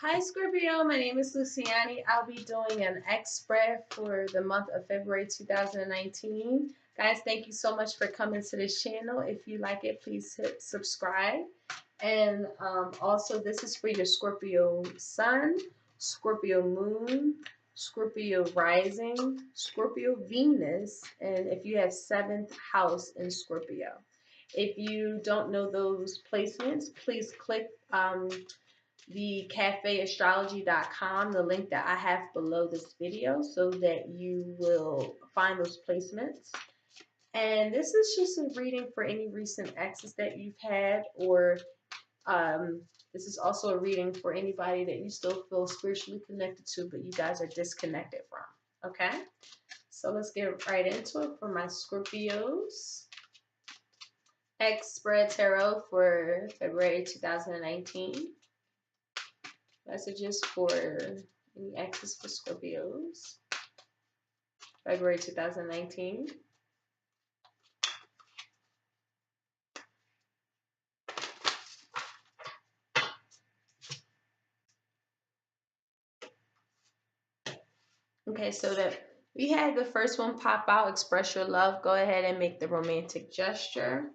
Hi Scorpio, my name is Luciani. I'll be doing an X spread for the month of February 2019. Guys, thank you so much for coming to this channel. If you like it, please hit subscribe. And also, this is for your Scorpio Sun, Scorpio Moon, Scorpio Rising, Scorpio Venus, and if you have 7th house in Scorpio. If you don't know those placements, please click the cafeastrology.com, the link that I have below this video, so that you will find those placements. And this is just a reading for any recent exes that you've had, or this is also a reading for anybody that you still feel spiritually connected to, but you guys are disconnected from. Okay? So let's get right into it for my Scorpios. X Spread Tarot for February 2019. Messages for any exes for Scorpios. February 2019. Okay, so that we had the first one pop out, express your love. Go ahead and make the romantic gesture.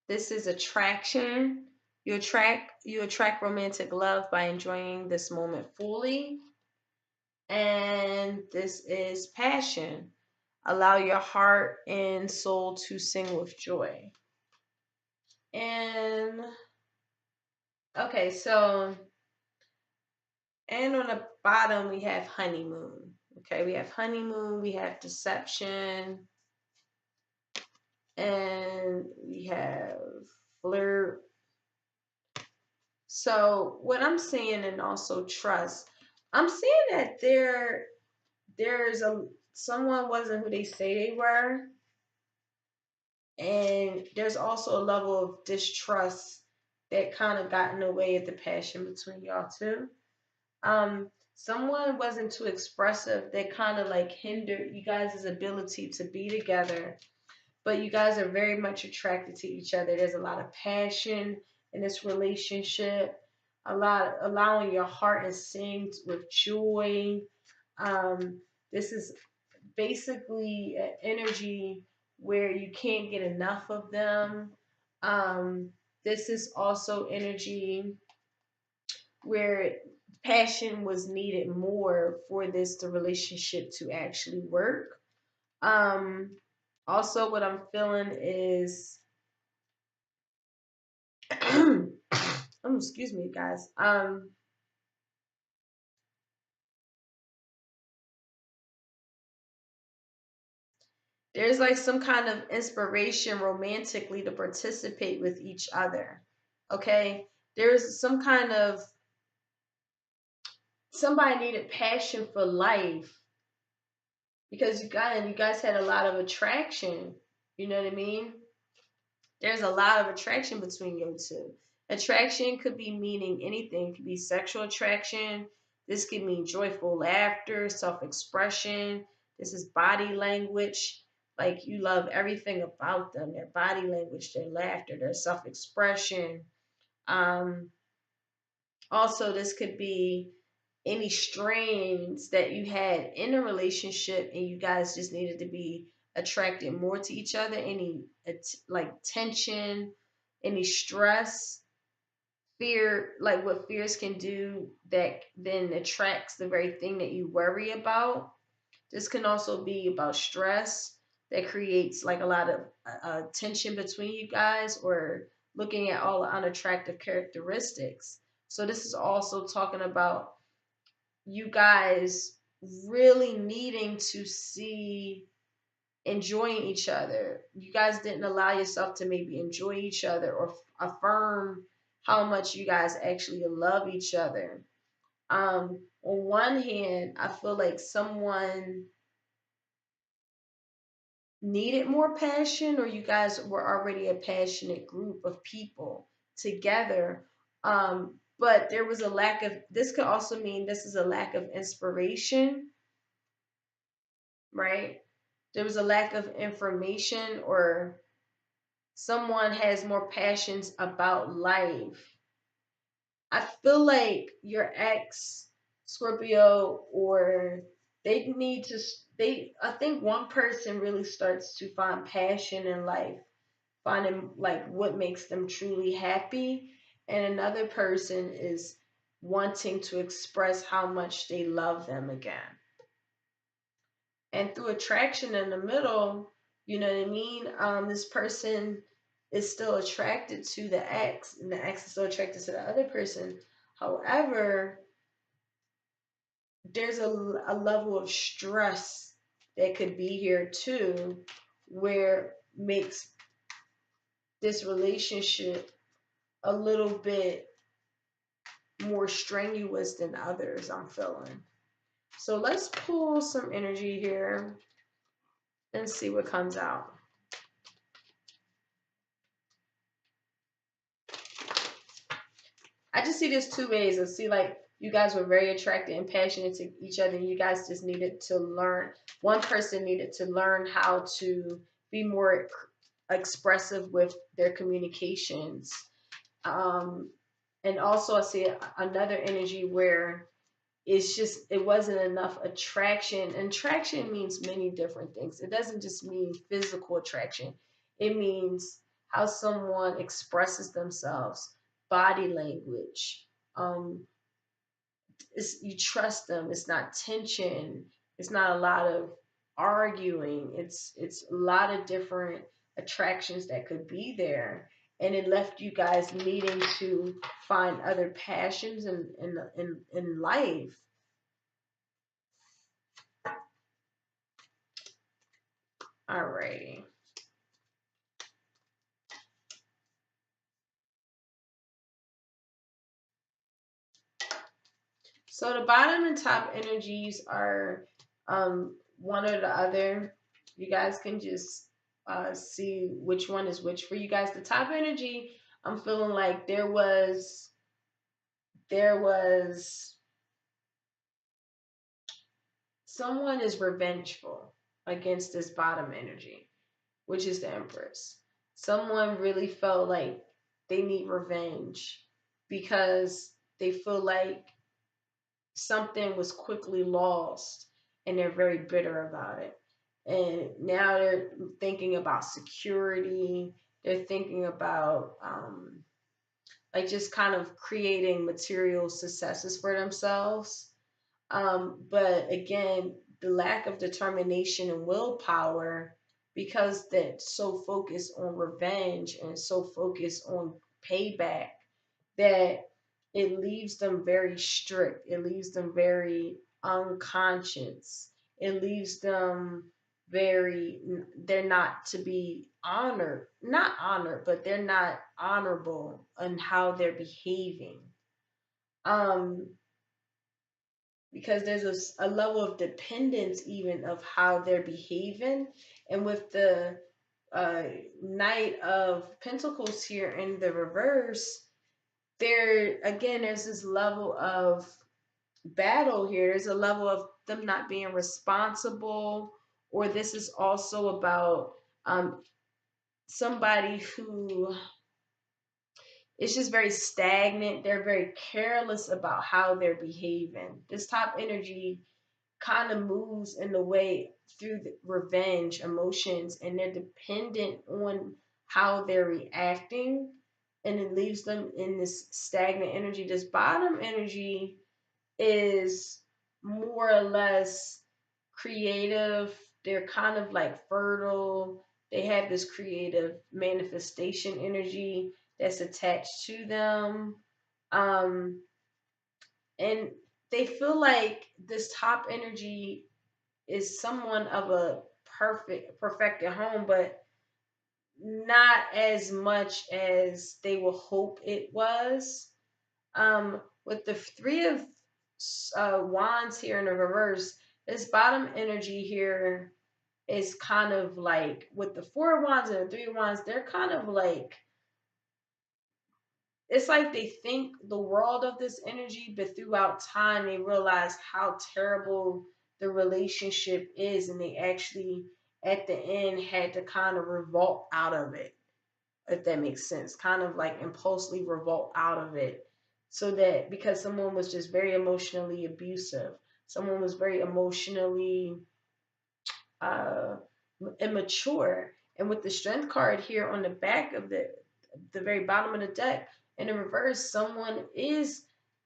This is attraction. You attract romantic love by enjoying this moment fully. And this is passion. Allow your heart and soul to sing with joy. And okay, so and on the bottom we have honeymoon. Okay, we have honeymoon, we have deception, and we have flirt. So what I'm seeing, and also trust, I'm seeing that there's a someone wasn't who they say they were, and there's also a level of distrust that kind of got in the way of the passion between y'all two. Someone wasn't too expressive that kind of like hindered you guys' ability to be together, but you guys are very much attracted to each other. There's a lot of passion in this relationship, a lot allowing your heart and sing with joy. This is basically an energy where you can't get enough of them. This is also energy where passion was needed more for the relationship to actually work. Um, Also, what I'm feeling is, oh, excuse me, guys. There's like some kind of inspiration romantically to participate with each other. Okay, there's some kind of somebody needed passion for life because you guys had a lot of attraction. You know what I mean? There's a lot of attraction between you two. Attraction could be meaning anything. It could be sexual attraction. This could mean joyful laughter, self-expression. This is body language. Like you love everything about them, their body language, their laughter, their self-expression. Um, Also, this could be any strains that you had in a relationship and you guys just needed to be attracted more to each other. Any like tension, any stress, fear, like what fears can do that then attracts the very thing that you worry about. This can also be about stress that creates like a lot of tension between you guys, or looking at all the unattractive characteristics. So this is also talking about you guys really needing to see enjoying each other. You guys didn't allow yourself to maybe enjoy each other or affirm how much you guys actually love each other. On one hand, I feel like someone needed more passion, or you guys were already a passionate group of people together. But there was a lack of, this could also mean this is a lack of inspiration, right? There was a lack of information, or someone has more passions about life I feel like your ex Scorpio, or they need to they I think one person really starts to find passion in life, finding like what makes them truly happy, and another person is wanting to express how much they love them again. And through attraction in the middle, you know what I mean? This person is still attracted to the ex, and the ex is still attracted to the other person. However, there's a level of stress that could be here too, where makes this relationship a little bit more strenuous than others, I'm feeling. So let's pull some energy here and see what comes out. I just see this two ways. I see like you guys were very attracted and passionate to each other. And you guys just needed to learn. One person needed to learn how to be more expressive with their communications. Um, and also, I see another energy where it's just it wasn't enough attraction. And attraction means many different things. It doesn't just mean physical attraction. It means how someone expresses themselves, body language. Um, you trust them. It's not tension. It's not a lot of arguing. It's a lot of different attractions that could be there, and it left you guys needing to find other passions in life. Alrighty. So the bottom and top energies are one or the other. You guys can just see which one is which for you guys. The top energy, I'm feeling like there was someone is revengeful against this bottom energy, which is the Empress. Someone really felt like they need revenge because they feel like something was quickly lost and they're very bitter about it. And now they're thinking about security, they're thinking about like just kind of creating material successes for themselves. But again, the lack of determination and willpower, because they're so focused on revenge and so focused on payback, that it leaves them very strict. It leaves them very unconscious. It leaves them very, they're not to be honored, not honored, but they're not honorable in how they're behaving. Um, because there's a level of dependence even of how they're behaving. And with the uh, Knight of Pentacles here in the reverse, there again there's this level of battle here. There's a level of them not being responsible, or this is also about somebody who is just very stagnant. They're very careless about how they're behaving. This top energy kind of moves in the way through the revenge emotions, and they're dependent on how they're reacting, and it leaves them in this stagnant energy. This bottom energy is more or less creative. They're kind of like fertile. They have this creative manifestation energy that's attached to them. Um, and they feel like this top energy is someone of a perfected home, but not as much as they will hope it was. With the three of wands here in the reverse, this bottom energy here is kind of like with the four of wands and the three of wands, they're kind of like it's like they think the world of this energy, but throughout time they realize how terrible the relationship is, and they actually at the end had to kind of revolt out of it, if that makes sense. Kind of like impulsively revolt out of it So that because someone was just very emotionally abusive, someone was very emotionally uh, immature. And with the strength card here on the back of the very bottom of the deck in the reverse, someone is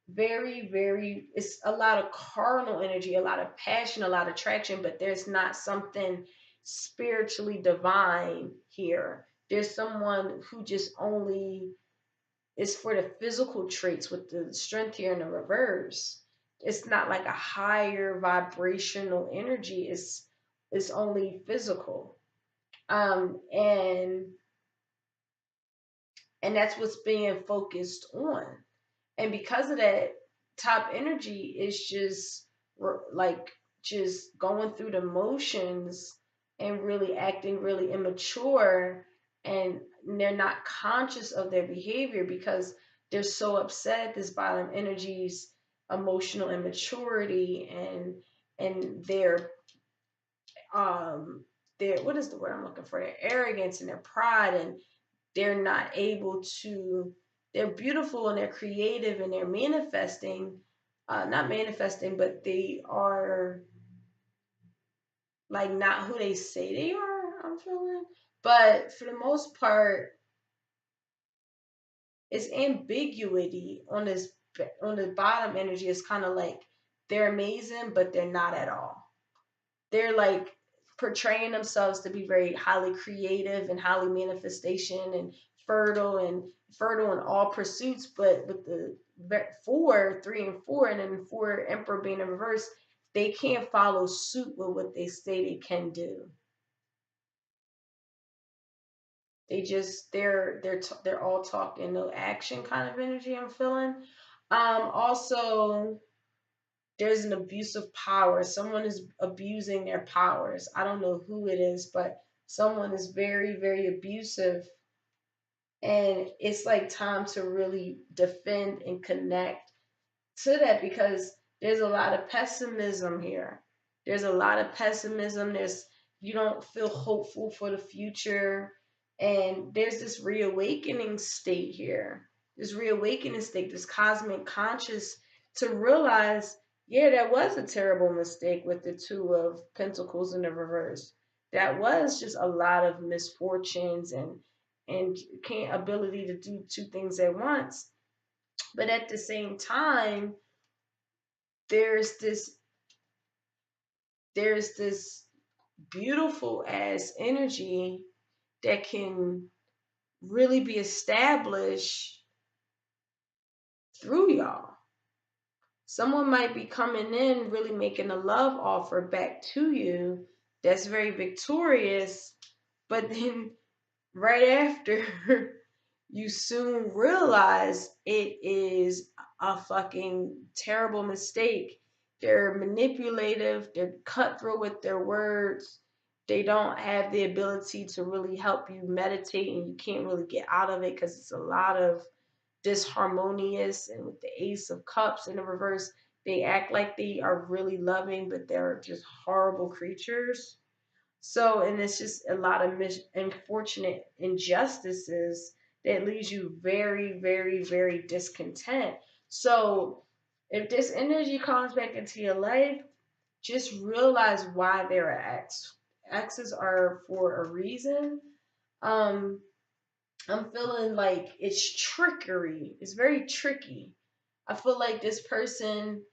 very, very, it's a lot of carnal energy, a lot of passion, a lot of attraction, but there's not something spiritually divine here. There's someone who just only is for the physical traits with the strength here in the reverse. It's not like a higher vibrational energy. It's only physical. Um, and and that's what's being focused on. And because of that, top energy is just like just going through the motions and really acting really immature, and they're not conscious of their behavior because they're so upset at this bottom energy's emotional immaturity and um their, what is the word I'm looking for, their arrogance and their pride, and they're not able to, they're beautiful and they're creative and they're manifesting, not manifesting, but they are like not who they say they are, I'm feeling. But for the most part, it's ambiguity on this, on the bottom energy. It's kind of like they're amazing but they're not at all. They're like portraying themselves to be very highly creative and highly manifestation and fertile and fertile in all pursuits, but with the 4, 3, and 4, and then 4 Emperor being in reverse, they can't follow suit with what they say they can do. They just they're all talk and no action kind of energy I'm feeling. Also, there's an abuse of power. Someone is abusing their powers. I don't know who it is, but someone is very, very abusive. And it's like time to really defend and connect to that because there's a lot of pessimism here. There's a lot of pessimism. You don't feel hopeful for the future. And there's this reawakening state here. This reawakening state, this cosmic conscious to realize, yeah, that was a terrible mistake with the 2 of Pentacles in the reverse. That was just a lot of misfortunes and can't ability to do 2 things at once. But at the same time, there's this there's this beautiful ass energy that can really be established through y'all. Someone might be coming in really making a love offer back to you that's very victorious, but then right after you soon realize it is a fucking terrible mistake. They're manipulative, they're cutthroat with their words. They don't have the ability to really help you meditate, and you can't really get out of it because it's a lot of disharmonious. And with the Ace of Cups in the reverse, they act like they are really loving, but they're just horrible creatures. So, and it's just a lot of unfortunate injustices that leaves you very, very, very discontent. So, if this energy comes back into your life, just realize why there are X. X's are for a reason. Um, I'm feeling like it's trickery. It's very tricky. I feel like this person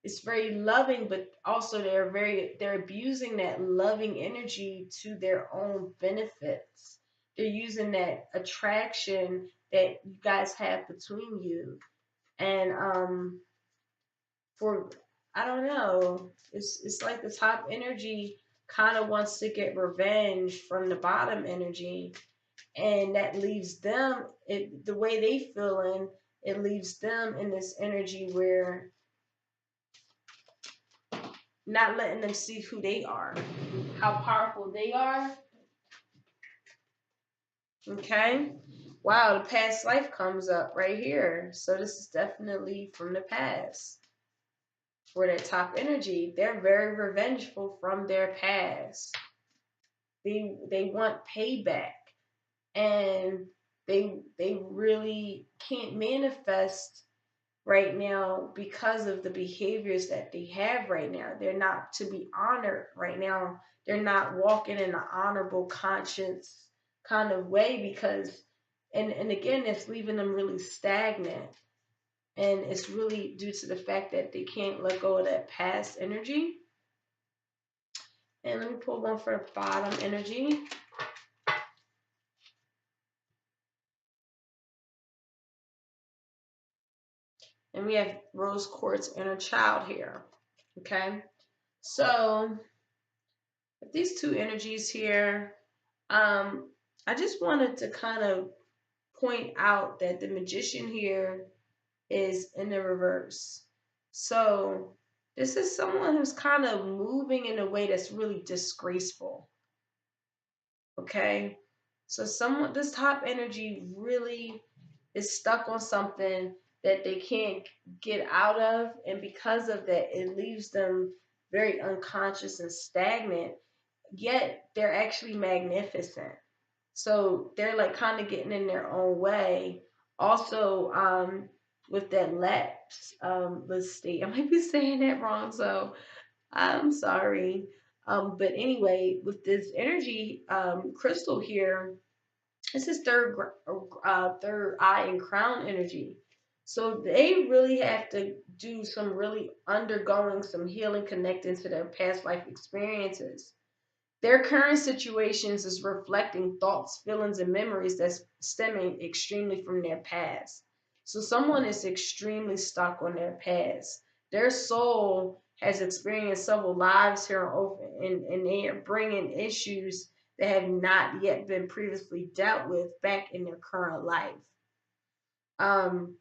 is very loving, but also they're abusing that loving energy to their own benefits. They're using that attraction that you guys have between you, and for, I don't know, it's like the top energy kind of wants to get revenge from the bottom energy, and that leaves them, the way they feeling, it leaves them in this energy where not letting them see who they are, how powerful they are. Okay. Wow, the past life comes up right here. So this is definitely from the past. For their top energy, they're very revengeful from their past. They want payback, and they really can't manifest right now because of the behaviors that they have right now. They're not to be honored right now. They're not walking in an honorable conscience kind of way because and again it's leaving them really stagnant. And it's really due to the fact that they can't let go of that past energy. And let me pull one for the bottom energy. And we have rose quartz inner child here. Okay. So with these two energies here, I just wanted to kind of point out that the magician here is in the reverse. So this is someone who's kind of moving in a way that's really disgraceful. Okay. So someone, this top energy really is stuck on something that they can't get out of. And because of that, it leaves them very unconscious and stagnant, yet they're actually magnificent. So they're like kind of getting in their own way. Also, with that lapse, let's see, I might be saying that wrong, so I'm sorry. But anyway, with this energy crystal here, this is third eye and crown energy. So they really have to do some really undergoing some healing, connecting to their past life experiences. Their current situations is reflecting thoughts, feelings, and memories that's stemming extremely from their past. So someone is extremely stuck on their past. Their soul has experienced several lives here over, and they are bringing issues that have not yet been previously dealt with back in their current life. Um,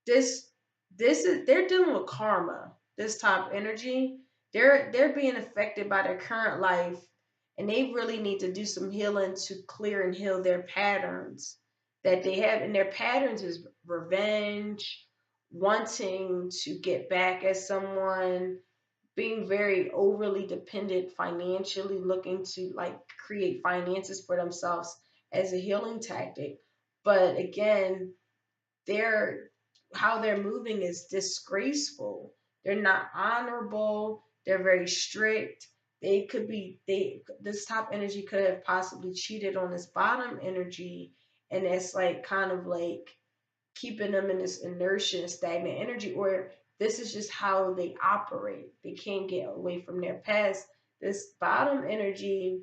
this this is they're dealing with karma. This top energy, they're being affected by their current life, and they really need to do some healing to clear and heal their patterns that they have. And their patterns is revenge, wanting to get back at someone, being very overly dependent financially, looking to like create finances for themselves as a healing tactic. But again, they're how they're moving is disgraceful. They're not honorable. They're very strict. They could be they this top energy could have possibly cheated on this bottom energy, and it's like kind of like keeping them in this inertia and stagnant energy, or this is just how they operate. They can't get away from their past. This bottom energy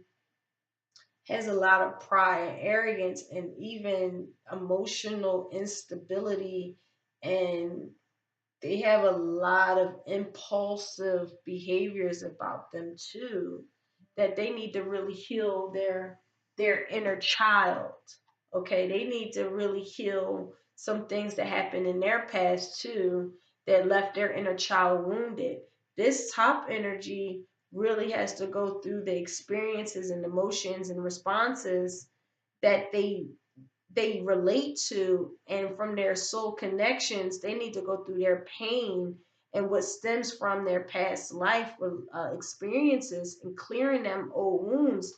has a lot of pride and arrogance and even emotional instability, and they have a lot of impulsive behaviors about them too, that they need to really heal their inner child. Okay, they need to really heal some things that happened in their past too, that left their inner child wounded. This top energy really has to go through the experiences and emotions and responses that they relate to, and from their soul connections they need to go through their pain and what stems from their past life experiences and clearing them old wounds.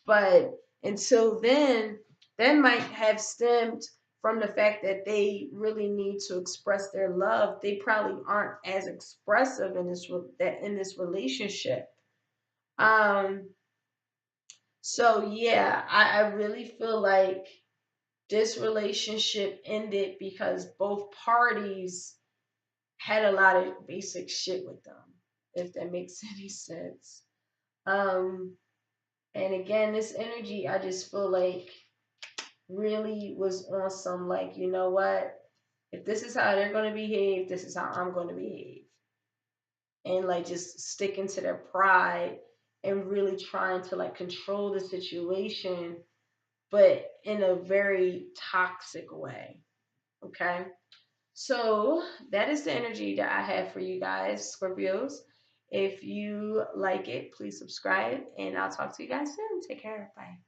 But until then, that might have stemmed from the fact that they really need to express their love. They probably aren't as expressive in this relationship. um so yeah, I really feel like this relationship ended because both parties had a lot of basic shit with them, if that makes any sense. Um, and again, this energy, I just feel like really was on some like, you know what? If this is how they're going to behave, this is how I'm going to behave. And like just sticking to their pride and really trying to like control the situation, but in a very toxic way. Okay. So that is the energy that I have for you guys, Scorpios. If you like it, please subscribe, and I'll talk to you guys soon. Take care. Bye.